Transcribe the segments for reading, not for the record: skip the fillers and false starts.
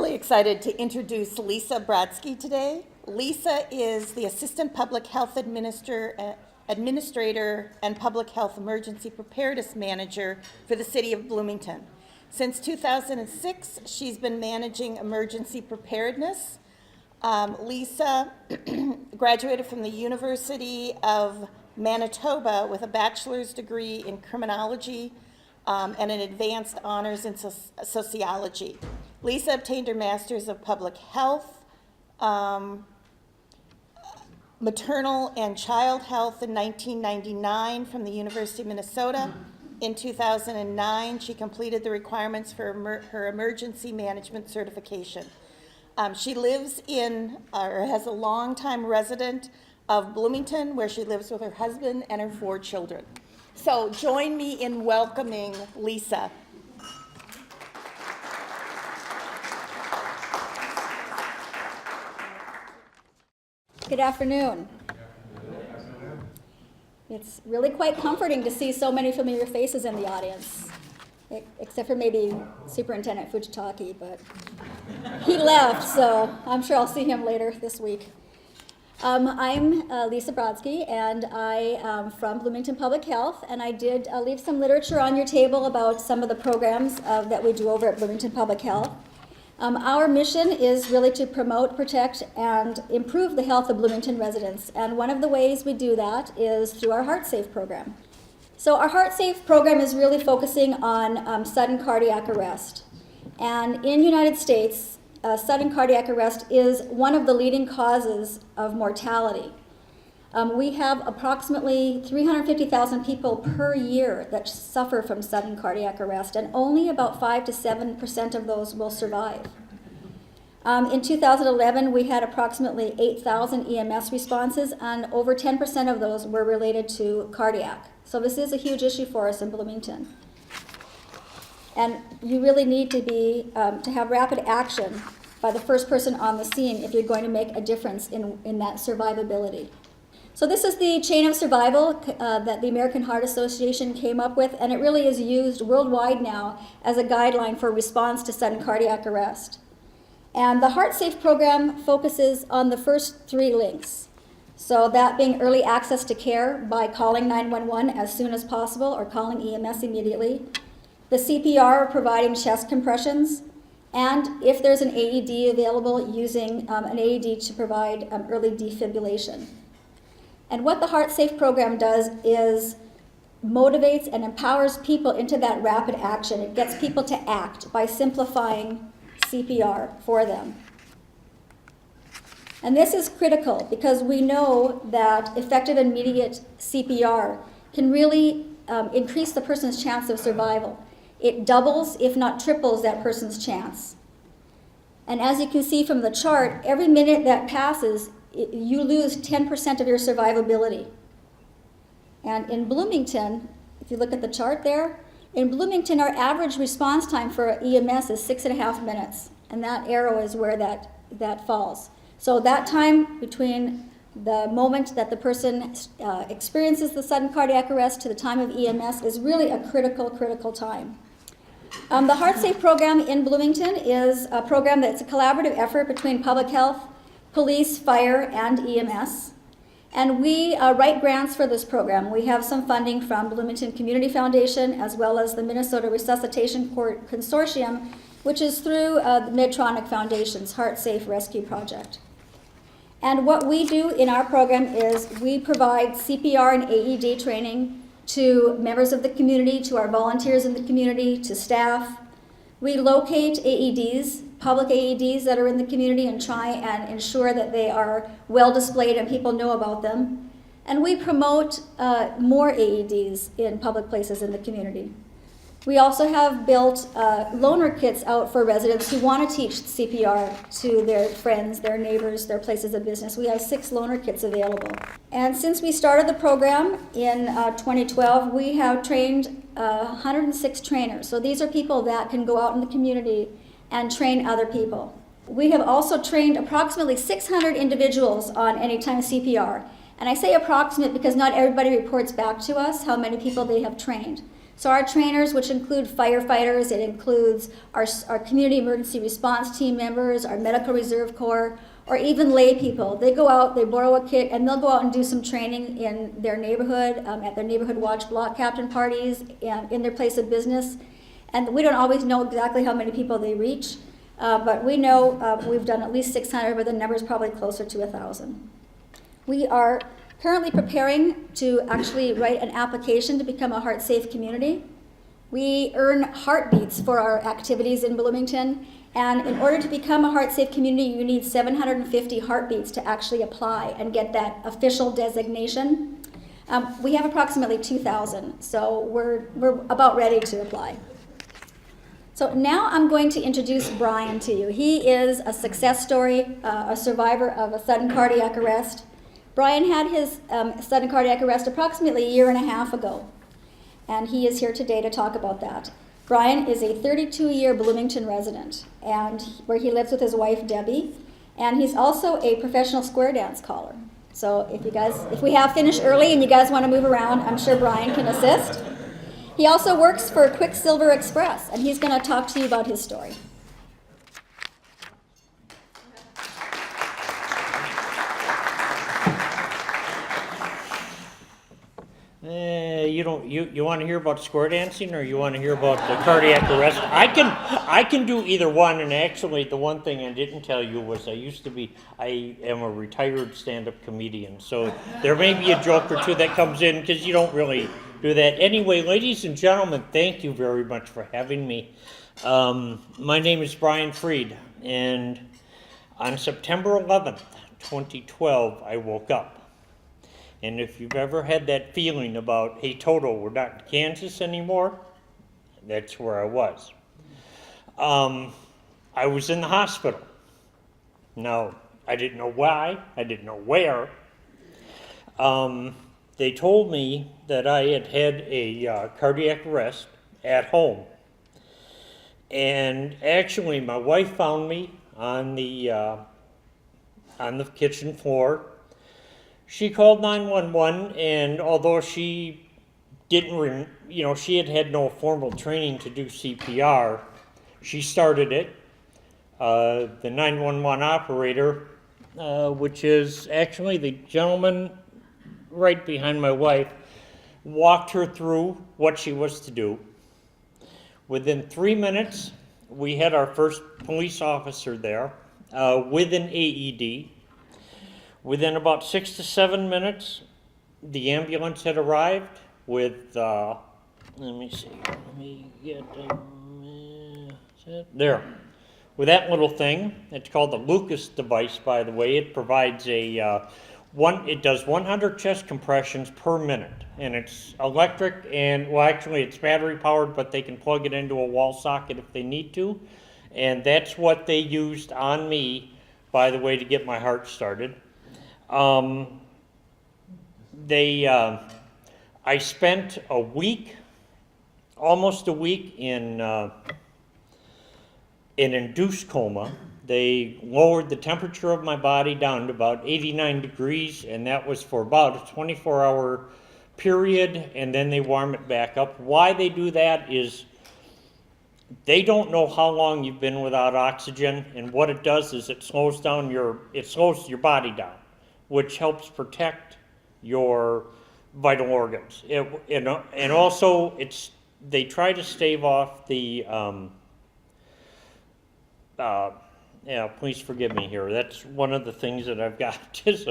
really excited to introduce Lisa Brodsky today. Lisa is the Assistant Public Health Administrator and Public Health Emergency Preparedness Manager for the City of Bloomington. Since 2006, she's been managing emergency preparedness. Lisa graduated from the University of Manitoba with a bachelor's degree in criminology and an advanced honors in sociology. Lisa obtained her master's of public health, maternal and child health in 1999 from the University of Minnesota. In 2009, she completed the requirements for her emergency management certification. She lives or has a longtime resident of Bloomington, where she lives with her husband and her 4 children. So join me in welcoming Lisa. Good afternoon. It's really quite comforting to see so many familiar faces in the audience, except for maybe Superintendent Fujitaki, but he left, so I'm sure I'll see him later this week. I'm Lisa Brodsky, and I am from Bloomington Public Health, and I did leave some literature on your table about some of the programs that we do over at Bloomington Public Health. Our mission is really to promote, protect, and improve the health of Bloomington residents, and one of the ways we do that is through our Heart Safe program. So our Heart Safe program is really focusing on sudden cardiac arrest. And in the United States, sudden cardiac arrest is one of the leading causes of mortality. We have approximately 350,000 people per year that suffer from sudden cardiac arrest, and only about 5 to 7% of those will survive. In 2011, we had approximately 8,000 EMS responses, and over 10% of those were related to cardiac. So this is a huge issue for us in Bloomington. And you really need to have rapid action by the first person on the scene if you're going to make a difference in that survivability. So this is the chain of survival that the American Heart Association came up with, and it really is used worldwide now as a guideline for response to sudden cardiac arrest. And the Heart Safe program focuses on the first 3 links. So that being early access to care by calling 911 as soon as possible or calling EMS immediately. The CPR, providing chest compressions, and if there's an AED available, using an AED to provide early defibrillation. And what the Heart Safe program does is motivates and empowers people into that rapid action. It gets people to act by simplifying CPR for them. And this is critical because we know that effective immediate CPR can really increase the person's chance of survival. It doubles, if not triples, that person's chance. And as you can see from the chart, every minute that passes, you lose 10% of your survivability. And in Bloomington, if you look at the chart there, in Bloomington, our average response time for EMS is 6.5 minutes. And that arrow is where that falls. So that time between the moment that the person experiences the sudden cardiac arrest to the time of EMS is really a critical time. The Heart Safe program in Bloomington is a program that's a collaborative effort between public health, police, fire, and EMS. And we write grants for this program. We have some funding from Bloomington Community Foundation as well as the Minnesota Resuscitation Consortium, which is through the Medtronic Foundation's Heart Safe Rescue Project. And what we do in our program is we provide CPR and AED training to members of the community, to our volunteers in the community, to staff. We locate AEDs, public AEDs that are in the community, and try and ensure that they are well displayed and people know about them. And we promote more AEDs in public places in the community. We also have built loaner kits out for residents who want to teach CPR to their friends, their neighbors, their places of business. We have 6 loaner kits available. And since we started the program in 2012, we have trained 106 trainers. So these are people that can go out in the community and train other people. We have also trained approximately 600 individuals on anytime CPR. And I say approximate because not everybody reports back to us how many people they have trained. So our trainers, which include firefighters, it includes our community emergency response team members, our medical reserve corps, or even lay people. They go out, they borrow a kit, and they'll go out and do some training in their neighborhood, at their neighborhood watch block captain parties, in their place of business. And we don't always know exactly how many people they reach, but we know we've done at least 600, but the number is probably closer to 1,000. We are currently preparing to actually write an application to become a heart-safe community. We earn heartbeats for our activities in Bloomington, and in order to become a heart-safe community, you need 750 heartbeats to actually apply and get that official designation. We have approximately 2,000, so we're about ready to apply. So now I'm going to introduce Brian to you. He is a success story, a survivor of a sudden cardiac arrest. Brian had his sudden cardiac arrest approximately a year and a half ago, and he is here today to talk about that. Brian is a 32-year Bloomington resident, and where he lives with his wife Debbie, and he's also a professional square dance caller. So if we have finished early and you guys want to move around, I'm sure Brian can assist. He also works for Quicksilver Express, and he's going to talk to you about his story. You want to hear about square dancing, or you want to hear about the cardiac arrest? I can do either one. And actually, the one thing I didn't tell you was I am a retired stand-up comedian. So there may be a joke or two that comes in because you don't really do that. Anyway, ladies and gentlemen, thank you very much for having me. My name is Brian Freed, and on September 11th, 2012, I woke up. And if you've ever had that feeling about, hey, Toto, we're not in Kansas anymore, that's where I was. I was in the hospital. Now, I didn't know why, I didn't know where. They told me that I had had a cardiac arrest at home. And actually, my wife found me on the kitchen floor. She called 911, and although she didn't, she had no formal training to do CPR, she started it. The 911 operator, which is actually the gentleman right behind my wife, walked her through what she was to do. Within 3 minutes, we had our first police officer there with an AED. Within about 6 to 7 minutes, the ambulance had arrived with, let me get there. With that little thing, it's called the Lucas device, by the way. It provides it does 100 chest compressions per minute, and it's electric, and well, actually it's battery powered, but they can plug it into a wall socket if they need to, and that's what they used on me, by the way, to get my heart started. I spent a week, almost a week in induced coma. They lowered the temperature of my body down to about 89 degrees, and that was for about a 24-hour period, and then they warm it back up. Why they do that is they don't know how long you've been without oxygen, and what it does is it slows your body down, which helps protect your vital organs. And also, they try to stave off the, please forgive me here. That's one of the things that I've got, just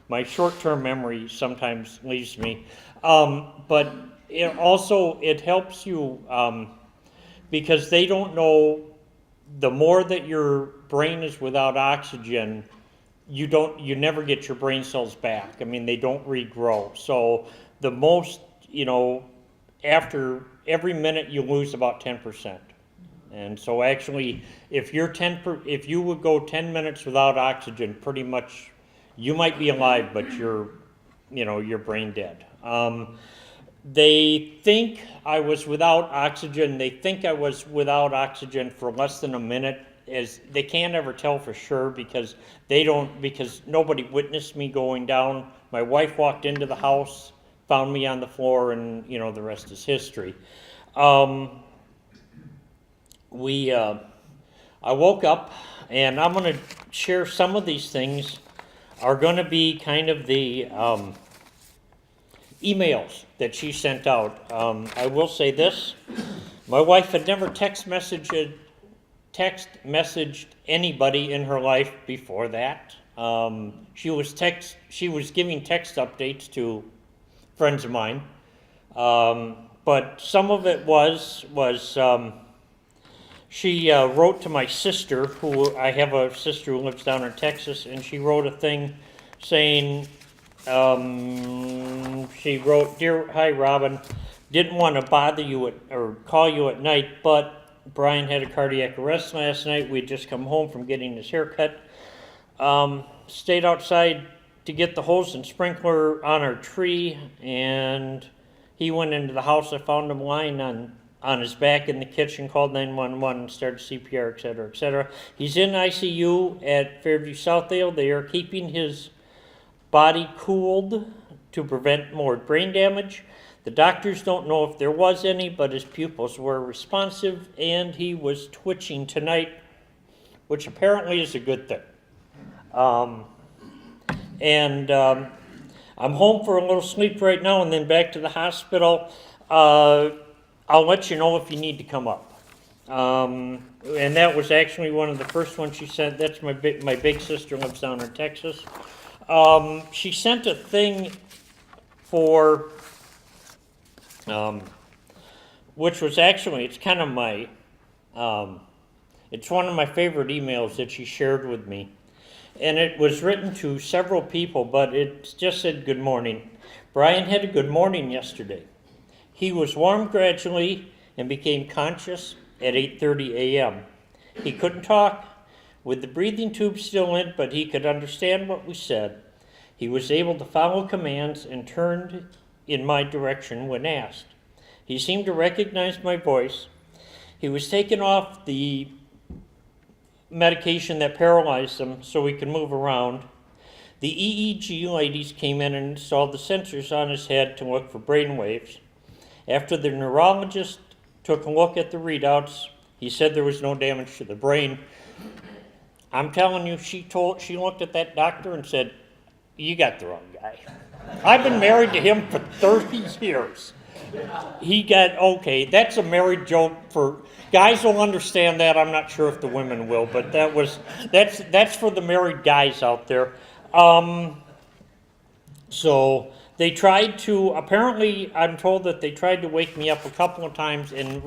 my short-term memory sometimes leaves me. But it helps you, because they don't know, the more that your brain is without oxygen, you never get your brain cells back. I mean, they don't regrow. So the most, after every minute you lose about 10%. And so actually, if you would go 10 minutes without oxygen, pretty much you might be alive, but you're brain dead. They think I was without oxygen. They think I was without oxygen for less than a minute. As they can't ever tell for sure because nobody witnessed me going down. My wife walked into the house. found me on the floor, and you know, the rest is history. I woke up, and I'm going to share some of these things are going to be kind of the emails that she sent out. I will say this: my wife had never text messaged anybody in her life before that. She was giving text updates to friends of mine, but some of it was she wrote to my sister, who I have a sister who lives down in Texas, and she wrote a thing saying, she wrote, "Dear, hi Robin, didn't want to bother you or call you at night, but Brian had a cardiac arrest last night. We'd just come home from getting his haircut. Stayed outside to get the hose and sprinkler on our tree, and he went into the house. I found him lying on his back in the kitchen, called 911, started CPR, et cetera, et cetera. He's in ICU at Fairview Southdale. They are keeping his body cooled to prevent more brain damage. The doctors don't know if there was any, but his pupils were responsive, and he was twitching tonight, which apparently is a good thing. I'm home for a little sleep right now, and then back to the hospital. I'll let you know if you need to come up." And that was actually one of the first ones she sent. That's my big sister lives down in Texas. She sent a thing for, which was actually, it's kind of my, it's one of my favorite emails that she shared with me. And it was written to several people, but it just said, "Good morning. Brian had a good morning yesterday. He was warm gradually and became conscious at 8:30 a.m. He couldn't talk with the breathing tube still in, but he could understand what we said. He was able to follow commands and turned in my direction when asked. He seemed to recognize my voice. He was taken off the medication that paralyzed him so he could move around. The EEG ladies came in and installed the sensors on his head to look for brain waves. After the neurologist took a look at the readouts, he said there was no damage to the brain." I'm telling you, she looked at that doctor and said, "You got the wrong guy. I've been married to him for 30 years. Okay, that's a married joke for, guys will understand that. I'm not sure if the women will, but that's for the married guys out there. So they tried to, apparently I'm told that they tried to wake me up a couple of times, and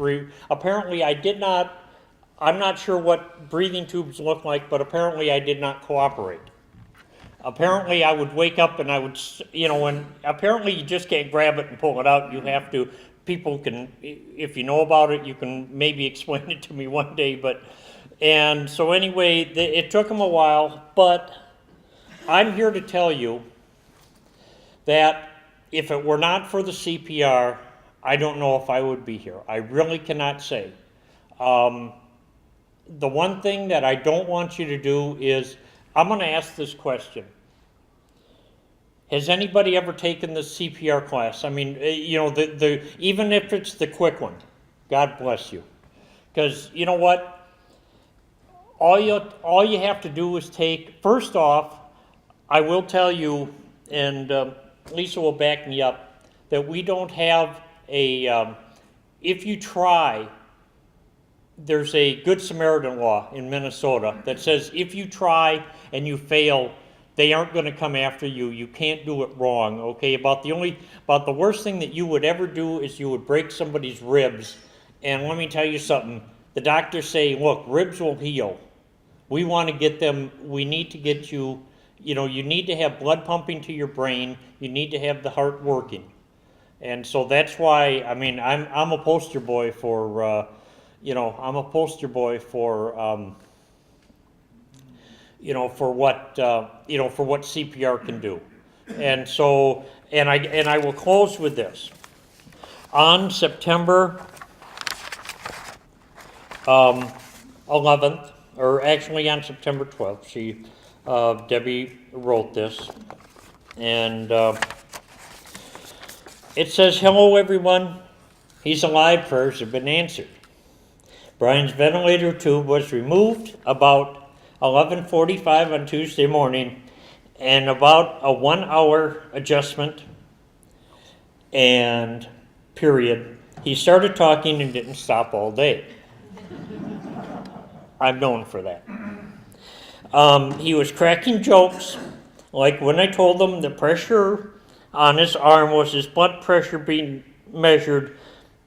apparently I'm not sure what breathing tubes look like, but apparently I did not cooperate. Apparently I would wake up and I would, and apparently you just can't grab it and pull it out. You have to, people can, if you know about it, you can maybe explain it to me one day, and so anyway, it took them a while, but I'm here to tell you that if it were not for the CPR, I don't know if I would be here. I really cannot say. The one thing that I don't want you to do is, I'm going to ask this question. Has anybody ever taken the CPR class? I mean, even if it's the quick one, God bless you. Because you know what? All you have to do is take, first off, I will tell you, and Lisa will back me up, that we don't have if you try, there's a Good Samaritan law in Minnesota that says if you try and you fail, they aren't going to come after you. You can't do it wrong, okay? About the worst thing that you would ever do is you would break somebody's ribs. And let me tell you something. The doctors say, look, ribs will heal. We want to get them, we need to get you, you need to have blood pumping to your brain. You need to have the heart working. And so that's why, I mean, I'm a poster boy for, I'm a poster boy for, for what CPR can do. And so, and I will close with this. On September 11th, or actually on September 12th, Debbie wrote this, and It says, hello everyone, he's alive, prayers have been answered. Brian's ventilator tube was removed about 11:45 on Tuesday morning, and about a 1 hour adjustment and period. He started talking and didn't stop all day. I'm known for that. He was cracking jokes, like when I told him the pressure on his arm was his blood pressure being measured.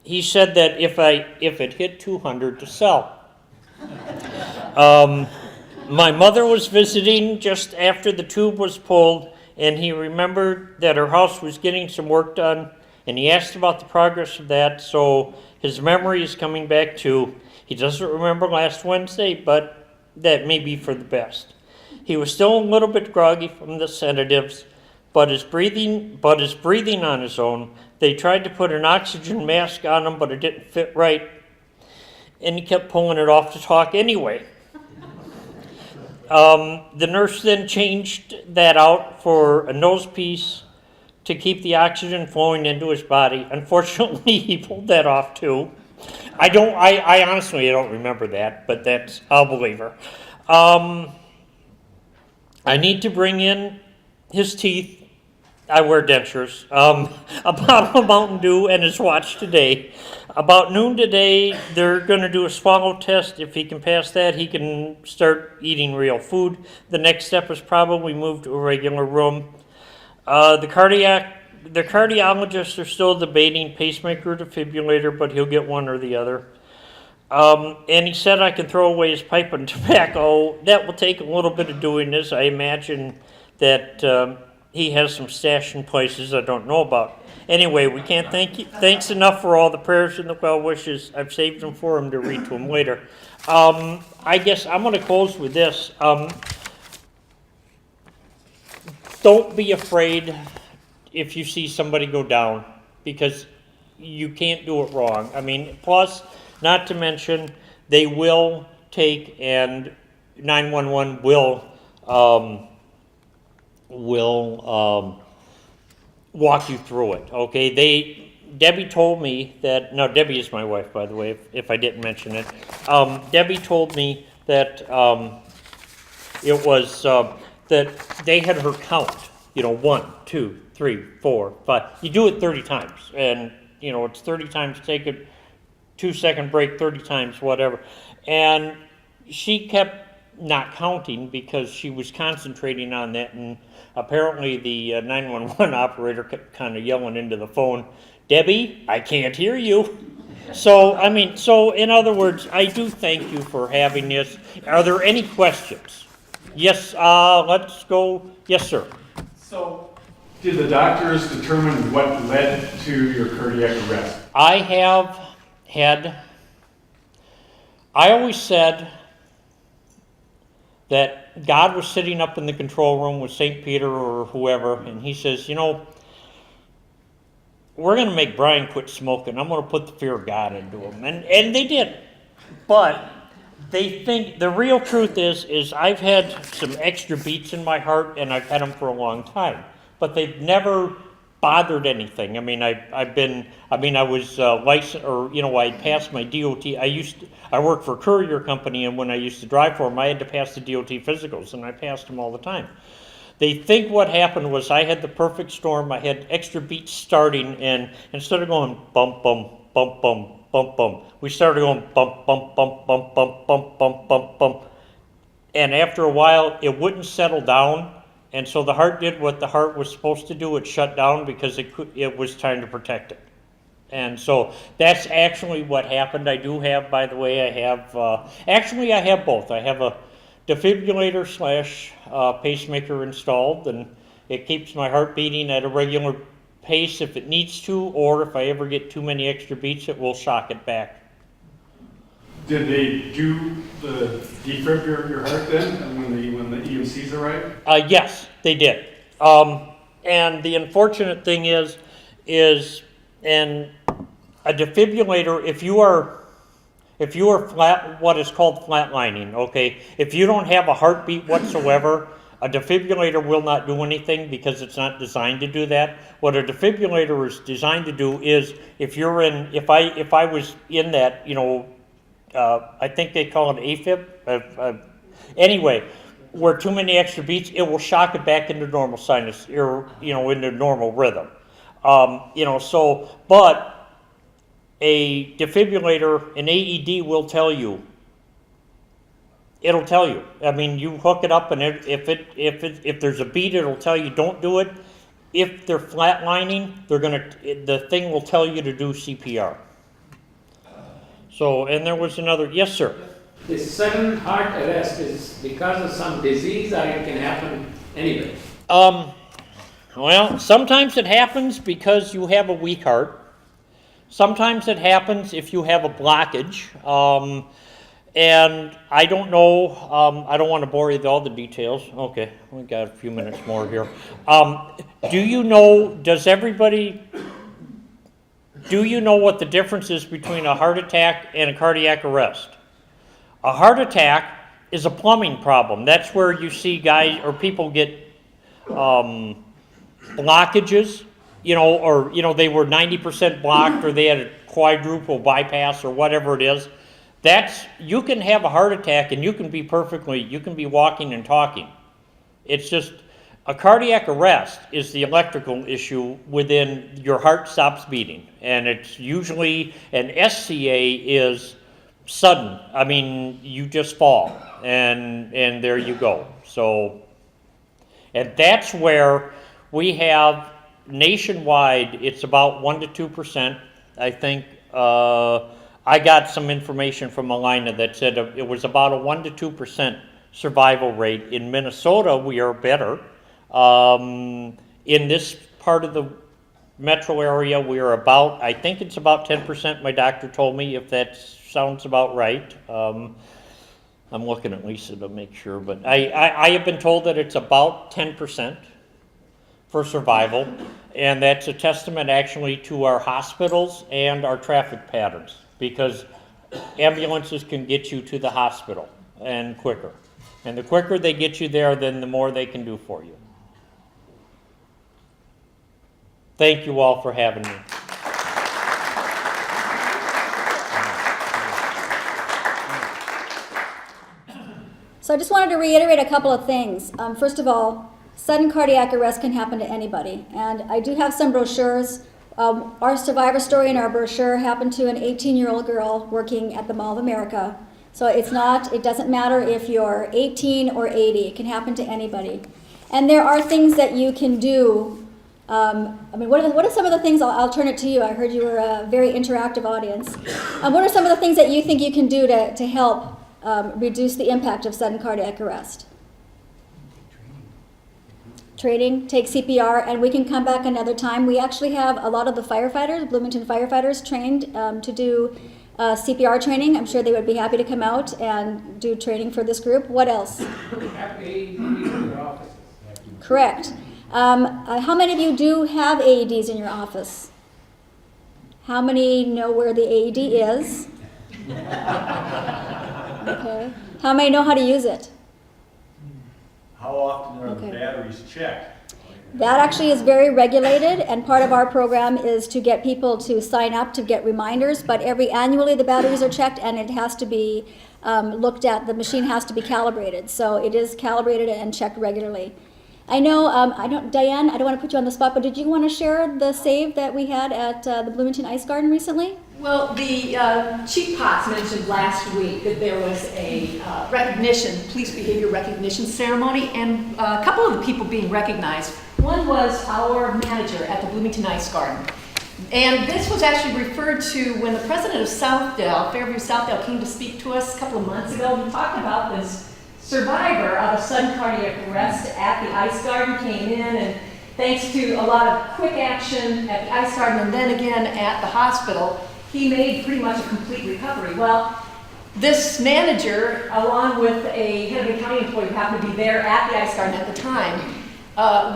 He said that if it hit 200 to sell. My mother was visiting just after the tube was pulled, and he remembered that her house was getting some work done, and he asked about the progress of that, so his memory is coming back too. He doesn't remember last Wednesday, but that may be for the best. He was still a little bit groggy from the sedatives, but his breathing on his own. They tried to put an oxygen mask on him, but it didn't fit right, and he kept pulling it off to talk anyway. The nurse then changed that out for a nose piece to keep the oxygen flowing into his body. Unfortunately, he pulled that off too. I honestly don't remember that, but I'll believe her. I need to bring in his teeth. I wear dentures. A bottle of Mountain Dew and his watch today. About noon today, they're going to do a swallow test. If he can pass that, he can start eating real food. The next step is probably move to a regular room. The cardiologists are still debating pacemaker or defibrillator, but he'll get one or the other. And he said I can throw away his pipe and tobacco. That will take a little bit of doing this. I imagine that he has some stash in places I don't know about. Anyway, we can't thanks enough for all the prayers and the well wishes. I've saved them for him to read to him later. I guess I'm going to close with this. Don't be afraid if you see somebody go down, because you can't do it wrong. I mean, plus, not to mention, they will take, and 911 will walk you through it, okay? Debbie told me that, no, Debbie is my wife, by the way, if I didn't mention it. Debbie told me that it was, that they had her count, 1, 2, 3, 4, 5. You do it 30 times, and, it's 30 times, take a 2-second break, 30 times, whatever. And she kept not counting because she was concentrating on that, and apparently the 911 operator kept kind of yelling into the phone, "Debbie, I can't hear you." So in other words, I do thank you for having this. Are there any questions? Yes, let's go. Yes, sir. So, did the doctors determine what led to your cardiac arrest? I always said that God was sitting up in the control room with St. Peter or whoever, and he says, we're going to make Brian quit smoking. I'm going to put the fear of God into him. And they did. But they think, the real truth is I've had some extra beats in my heart, and I've had them for a long time. But they've never bothered anything. I was licensed, or, I passed my DOT. I worked for a courier company, and when I used to drive for them, I had to pass the DOT physicals, and I passed them all the time. They think what happened was I had the perfect storm. I had extra beats starting, and instead of going bump, bump, bump, bump, bump, bump, we started going bump, bump, bump, bump, bump, bump, bump, bump, bump. And after a while, it wouldn't settle down. And so the heart did what the heart was supposed to do. It shut down because it was time to protect it. And so that's actually what happened. I do have, by the way, I have both. I have a defibrillator / pacemaker installed, and it keeps my heart beating at a regular pace if it needs to, or if I ever get too many extra beats, it will shock it back. Did they do the defib your heart then, when the EMCs arrived? Yes, they did. And the unfortunate thing is and a defibrillator, if you are flat, what is called flatlining, okay, if you don't have a heartbeat whatsoever, A defibrillator will not do anything because it's not designed to do that. What a defibrillator is designed to do is, if I was in that, I think they call it AFib. Anyway, where too many extra beats, it will shock it back into normal sinus, or into normal rhythm. But a defibrillator, an AED will tell you. It'll tell you. I mean, you hook it up, and if there's a beat, it'll tell you don't do it. If they're flatlining, the thing will tell you to do CPR. So, and there was another, yes, sir. The sudden heart arrest is because of some disease, or it can happen anyway? Well, sometimes it happens because you have a weak heart. Sometimes it happens if you have a blockage. And I don't know, I don't want to bore you with all the details. Okay, we got a few minutes more here. Do you know what the difference is between a heart attack and a cardiac arrest? A heart attack is a plumbing problem. That's where you see guys or people get blockages, or they were 90% blocked, or they had a quadruple bypass, or whatever it is. You can have a heart attack and you can be walking and talking. It's just, a cardiac arrest is the electrical issue within your heart stops beating. And it's usually, an SCA is sudden. I mean, you just fall and there you go. So, and that's where we have nationwide, it's about 1% to 2%, I think. I got some information from Alina that said it was about a 1% to 2% survival rate. In Minnesota, we are better. In this part of the metro area, we are I think it's about 10%, my doctor told me, if that sounds about right. I'm looking at Lisa to make sure, but I have been told that it's about 10% for survival, and that's a testament actually to our hospitals and our traffic patterns, because ambulances can get you to the hospital and quicker. And the quicker they get you there, then the more they can do for you. Thank you all for having me. So I just wanted to reiterate a couple of things. First of all, sudden cardiac arrest can happen to anybody. And I do have some brochures. Our survivor story in our brochure happened to an 18-year-old girl working at the Mall of America. So it doesn't matter if you're 18 or 80, it can happen to anybody. And there are things that you can do. What are some of the things, I'll turn it to you, I heard you were a very interactive audience. What are some of the things that you think you can do to help reduce the impact of sudden cardiac arrest? Training, take CPR, and we can come back another time. We actually have a lot of the firefighters, Bloomington firefighters, trained to do CPR training. I'm sure they would be happy to come out and do training for this group. What else? Have AEDs in your offices. Correct. How many of you do have AEDs in your office? How many know where the AED is? Okay. How many know how to use it? How often are the batteries checked? That actually is very regulated, and part of our program is to get people to sign up to get reminders, but annually the batteries are checked, and it has to be looked at. The machine has to be calibrated, so it is calibrated and checked regularly. I know, Diane, I don't want to put you on the spot, but did you want to share the save that we had at the Bloomington Ice Garden recently? Well, the Chief Potts mentioned last week that there was a police behavior recognition ceremony, and a couple of the people being recognized. One was our manager at the Bloomington Ice Garden. And this was actually referred to when the president of Fairview Southdale, came to speak to us a couple of months ago. We talked about this survivor of a sudden cardiac arrest at the Ice Garden, came in, and thanks to a lot of quick action at the Ice Garden and then again at the hospital, he made pretty much a complete recovery. Well, this manager, along with a head of a county employee who happened to be there at the Ice Garden at the time,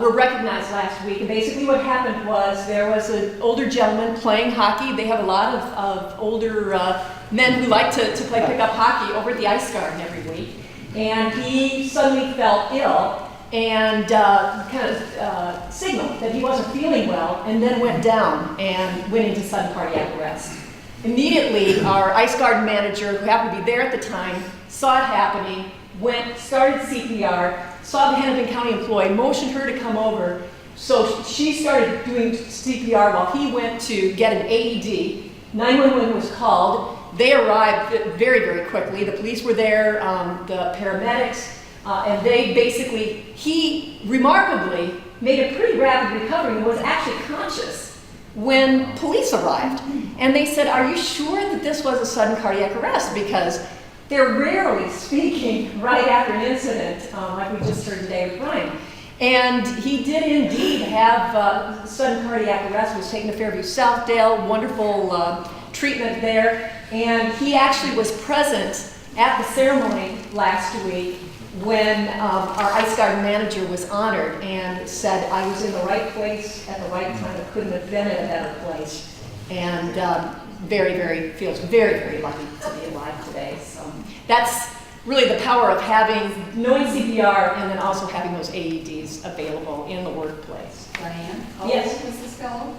were recognized last week. And basically what happened was there was an older gentleman playing hockey. They have a lot of older men who like to play pickup hockey over at the Ice Garden every week. And he suddenly fell ill and kind of signaled that he wasn't feeling well, and then went down and went into sudden cardiac arrest. Immediately, our ICE Guard manager, who happened to be there at the time, saw it happening, started CPR, saw the Hennepin County employee, motioned her to come over. So she started doing CPR while he went to get an AED. 911 was called. They arrived very, very quickly. The police were there, the paramedics, and he remarkably made a pretty rapid recovery and was actually conscious when police arrived. And they said, "Are you sure that this was a sudden cardiac arrest?" Because they're rarely speaking right after an incident, like we just heard today with Brian. And he did indeed have sudden cardiac arrest, was taken to Fairview Southdale, wonderful treatment there. And he actually was present at the ceremony last week when our ICE Guard manager was honored and said, "I was in the right place at the right time. I couldn't have been in a better place." And feels very, very lucky to be alive today. So that's really the power of knowing CPR and then also having those AEDs available in the workplace. Diane, how Yes. old was this fellow?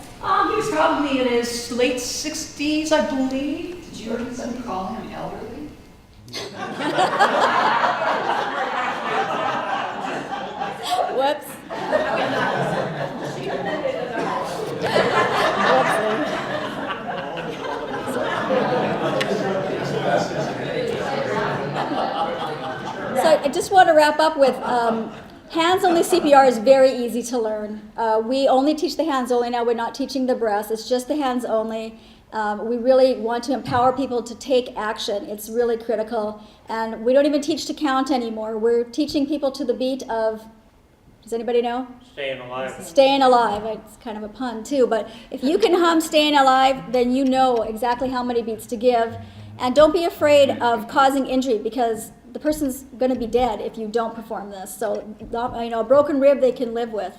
He was probably in his late 60s, I believe. Did you hear somebody call him elderly? Whoops. So I just want to wrap up with hands-only CPR is very easy to learn. We only teach the hands only now. We're not teaching the breath. It's just the hands only. We really want to empower people to take action. It's really critical. And we don't even teach to count anymore. We're teaching people to the beat of, does anybody know? Staying alive. Staying alive. It's kind of a pun too, but if you can hum staying alive, then you know exactly how many beats to give. And don't be afraid of causing injury, because the person's going to be dead if you don't perform this. So, a broken rib they can live with.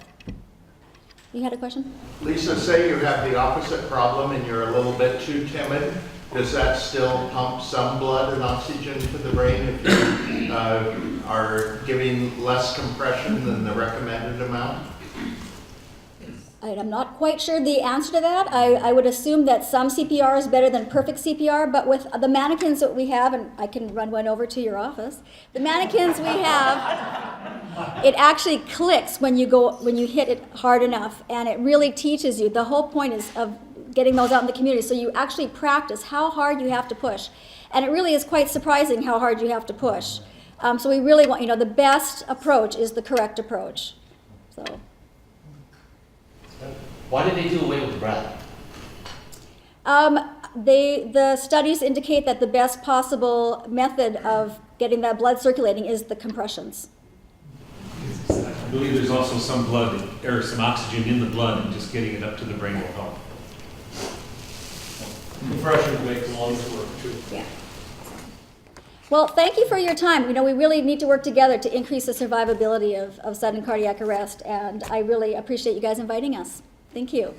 You had a question? Lisa, say you have the opposite problem and you're a little bit too timid. Does that still pump some blood and oxygen to the brain if you are giving less compression than the recommended amount? I'm not quite sure the answer to that. I would assume that some CPR is better than perfect CPR, but with the mannequins that we have, and I can run one over to your office, the mannequins we have, it actually clicks when you hit it hard enough, and it really teaches you. The whole point is of getting those out in the community, so you actually practice how hard you have to push. And it really is quite surprising how hard you have to push. So we really want, the best approach is the correct approach. So. Why did they do away with the breath? The studies indicate that the best possible method of getting that blood circulating is the compressions. I believe there's also some blood or some oxygen in the blood, and just getting it up to the brain will help. Compression makes the lungs work too. Yeah. Well, thank you for your time. We really need to work together to increase the survivability of sudden cardiac arrest, and I really appreciate you guys inviting us. Thank you.